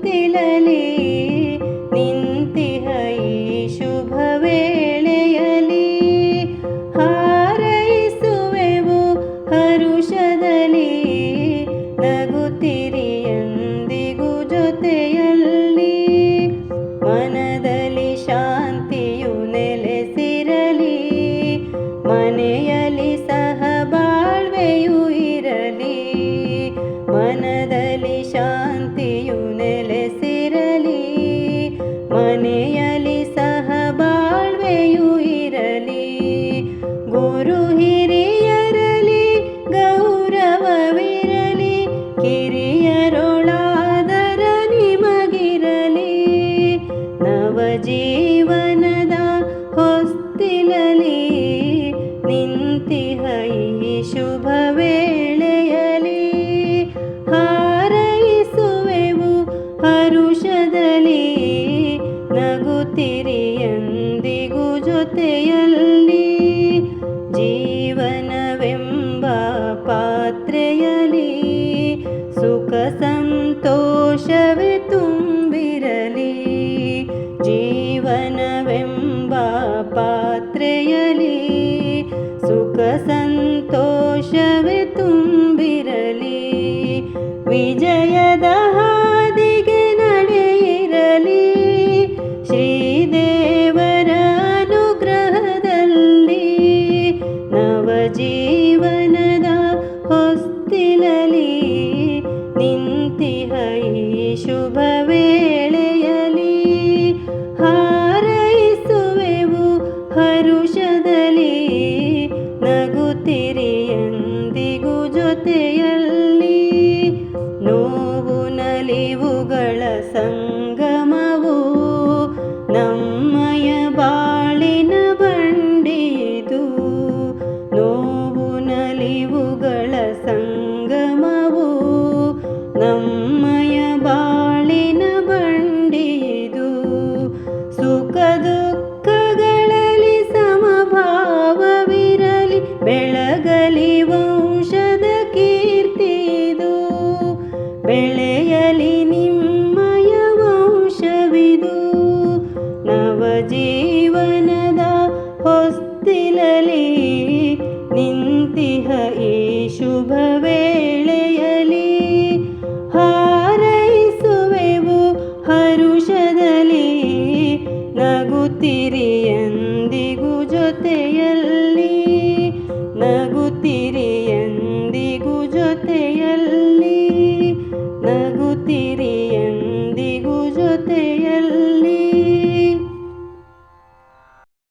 ಹೊಸ್ತಿಲಲಿ ನಿಂತಿಹ ಈ ಶುಭ ವೇಳೆಯಲಿ ಹಾರೈಸುವೆವು ಹರುಷದಲ್ಲಿ ನಗುತ್ತಿರಿ ಎಂದಿಗೂ ಜೊತೆಯಲ್ಲಿ ಮನದಲ್ಲಿ ಶಾಂತಿಯು ನೆಲೆಸಿರಲಿ ಮನೆಯಲ್ಲಿ ಸಹಬಾಳ್ವೆಯೂ ಇರಲಿ ಮನದಲ್ಲಿ ಶಾಂತಿಯು ನೆಲೆಸಿರಲಿ ಮನೆಯಲ್ಲಿ ಸಹಬಾಳ್ವೆಯೂ ಇರಲಿ ಗುರು ಹಿರಿಯರಲಿ ಗೌರವವಿರಲಿ ಕಿರಿಯರೊಳಾದರ ನಿಮಗಿರಲಿ ನವಜೀವನದ ಹೊಸ್ತಿಲಲಿ ನಿಂತಿಹ ಈ ಶುಭ ವೇಳೆಯಲಿ ಹಾರೈಸುವೆವು ಹರುಷದಲ್ಲಿ ನಗುತ್ತಿರಿ ಎಂದಿಗೂ ಜೊತೆಯಲ್ಲಿ ಜೀವನವೆಂಬ ಪಾತ್ರೆಯಲಿ ಸುಖ ಸಂತೋಷವೇ ತುಂಬಿರಲಿ ಜೀವನವೆಂಬ ಪಾತ್ರೆಯಲಿ ಸುಖ ಸಂತೋಷವೇ ತುಂಬಿರಲಿ ವಿಜಯದ ಹಾದಿಗೆ ನಡೆಯಿರಲಿ ಶ್ರೀದೇವರ ಅನುಗ್ರಹದಲ್ಲಿ ನವಜೀವನದ ಹೊಸ್ತಿಲಲಿ ನಿಂತಿಹ ಈ ಶುಭ ವೇಳೆಯಲಿ ಹಾರೈಸುವೆವು ಹರುಷದಲ್ಲಿ ನಗುತ್ತಿರಿ ಎಂದಿಗೂ ಜೊತೆಯಲ್ಲಿ ನೋವು ನಲಿವುಗಳ ಸಂಗಮವು ನಮ್ಮಯ ಬಾಳಿನ ಬಂಡಿದು ನೋವು ನಲಿವುಗಳ ಸಂಗಮವು ನಮ್ಮಯ ಬಾಳಿನ ಬಂಡಿದು ಸುಖ ದುಃಖಗಳಲ್ಲಿ ಸಮಭಾವವಿರಲಿ ಬೆಳಗಲಿ ವಂಶದ ಕೀರ್ತಿದು ಬೆಳೆಯಲಿ ನಿಮ್ಮಯ ವಂಶವಿದು ನವಜೀವನದ ಹೊಸ್ತಿಲಲಿ ನಿಂತಿಹ ಈ ಶುಭ ವೇಳೆಯಲಿ ಹಾರೈಸುವೆವು ಹರುಷದಲ್ಲಿ ನಗುತ್ತಿರಿ